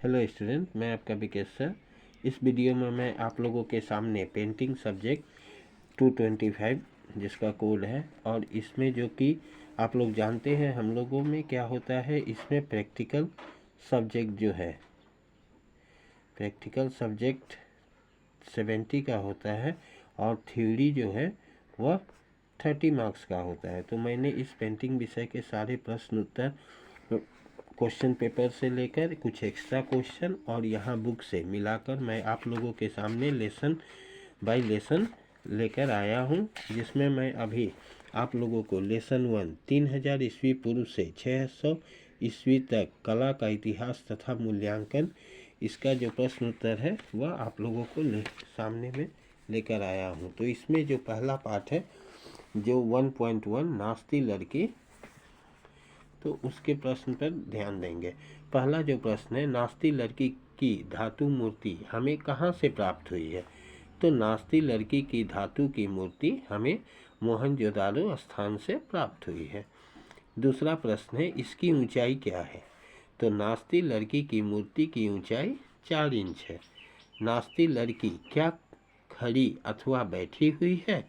Hello student, मैं आपका Vikesh sir. इस वीडियो में मैं आप लोगों के सामने पेंटिंग सब्जेक्ट 225 जिसका कोड है, और इसमें जो कि आप लोग जानते हैं हम लोगों में क्या होता है, इसमें प्रैक्टिकल सब्जेक्ट जो है प्रैक्टिकल सब्जेक्ट 70 का होता है और थ्योरी जो है वह 30 मार्क्स का होता है। तो मैंने इस पेंटिंग विषय के सारे प्रश्न उत्तर क्वेश्चन पेपर से लेकर कुछ एक्स्ट्रा क्वेश्चन और यहाँ बुक से मिलाकर मैं आप लोगों के सामने लेसन बाय लेसन लेकर आया हूँ, जिसमें मैं अभी आप लोगों को लेसन 1 3000 ईस्वी पूर्व से 600 ईस्वी तक कला का इतिहास तथा मूल्यांकन, इसका जो प्रश्न उत्तर है वह आप लोगों को सामने में लेकर आया हूँ। तो इसमें जो पहला पार्ट है जो 1.1 नास्ती लड़की, तो उसके प्रश्न पर ध्यान देंगे। पहला जो प्रश्न है, नास्ती लड़की की धातु मूर्ति हमें कहाँ से प्राप्त हुई है? तो नास्ती लड़की की धातु की मूर्ति हमें मोहनजोदारो स्थान से प्राप्त हुई है। दूसरा प्रश्न है, इसकी ऊंचाई क्या है? तो नास्ती लड़की की मूर्ति की ऊंचाई 4 इंच है। नास्ती लड़की क्या खड़ी अथवा बैठी हुई है?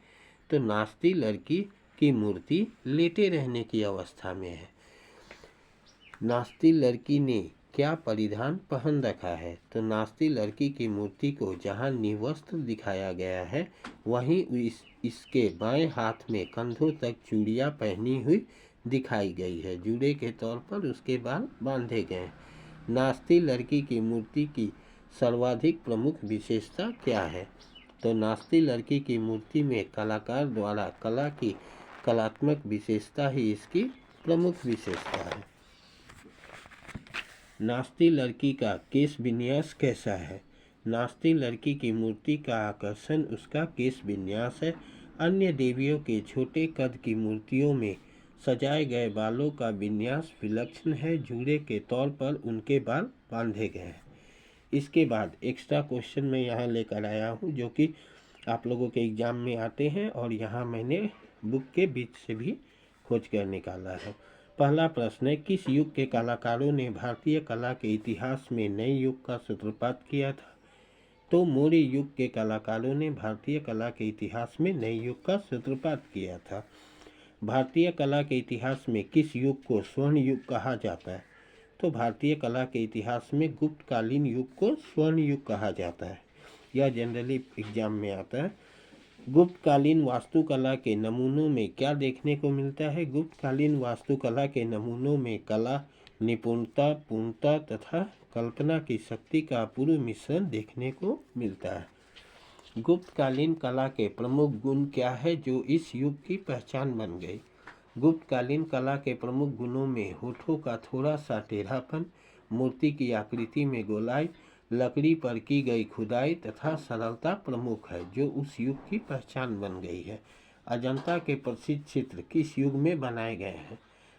तो नास्ती लड़की की मूर्ति लेटे रहने की अवस्था में है। नास्ती लड़की ने क्या परिधान पहन रखा है? तो नास्ती लड़की की मूर्ति को जहाँ निवस्त्र दिखाया गया है वहीं इसके बाएं हाथ में कंधों तक चूड़ियाँ पहनी हुई दिखाई गई है। जूड़े के तौर पर उसके बाल बांधे गए। नास्ती लड़की की मूर्ति की सर्वाधिक प्रमुख विशेषता क्या है? तो नास्ती लड़की की मूर्ति में कलाकार द्वारा कला की कलात्मक विशेषता ही इसकी प्रमुख विशेषता है। नास्ती लड़की का केश विन्यास कैसा है? नास्ती लड़की की मूर्ति का आकर्षण उसका केश विन्यास है। अन्य देवियों के छोटे कद की मूर्तियों में सजाए गए बालों का विन्यास विलक्षण है। जूड़े के तौर पर उनके बाल बांधे गए हैं। इसके बाद एक्स्ट्रा क्वेश्चन मैं यहाँ लेकर आया हूँ जो कि आप लोगों के एग्जाम में आते हैं, और यहाँ मैंने बुक के बीच से भी खोज कर निकाला है। पहला प्रश्न है, किस युग के कलाकारों ने भारतीय कला के इतिहास में नए युग का सूत्रपात किया था? तो मौर्य युग के कलाकारों ने भारतीय कला के इतिहास में नए युग का सूत्रपात किया था। भारतीय कला के इतिहास में किस युग को स्वर्ण युग कहा जाता है? तो भारतीय कला के इतिहास में गुप्तकालीन युग को स्वर्ण युग कहा जाता है। यह जनरली एग्जाम में आता है। गुप्तकालीन वास्तुकला के नमूनों में क्या देखने को मिलता है? गुप्तकालीन वास्तुकला के नमूनों में कला, निपुणता, पूर्णता तथा कल्पना की शक्ति का पूर्ण मिश्रण देखने को मिलता है। गुप्तकालीन कला के प्रमुख गुण क्या है जो इस युग की पहचान बन गई? गुप्तकालीन कला के प्रमुख गुणों में होठों का थोड़ा सा टेढ़ापन, मूर्ति की आकृति में गोलाई, लकड़ी पर की गई खुदाई तथा सरलता प्रमुख है जो उस युग की पहचान बन गई है। अजंता के प्रसिद्ध चित्र किस युग में बनाए गए हैं?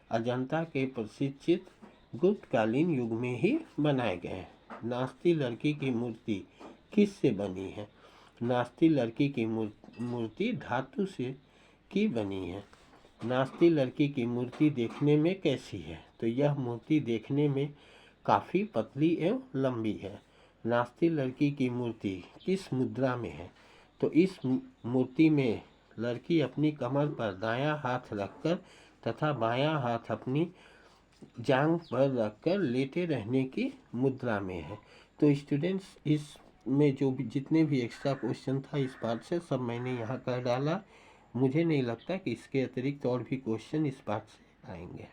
अजंता के प्रसिद्ध चित्र गुप्तकालीन युग में ही बनाए गए हैं। नास्ती लड़की की मूर्ति किस से बनी है? नास्ती लड़की की मूर्ति धातु से की बनी है। नास्ती लड़की की मूर्ति देखने में कैसी है? तो यह मूर्ति देखने में काफ़ी पतली एवं लंबी है। नास्ती लड़की की मूर्ति किस मुद्रा में है? तो इस मूर्ति में लड़की अपनी कमर पर दायां हाथ रखकर तथा बायां हाथ अपनी जांघ पर रखकर लेटे रहने की मुद्रा में है। तो स्टूडेंट्स, इसमें जो भी जितने भी एक्स्ट्रा क्वेश्चन था इस पार्ट से सब मैंने यहाँ कर डाला। मुझे नहीं लगता कि इसके अतिरिक्त और भी क्वेश्चन इस पार्ट से आएंगे।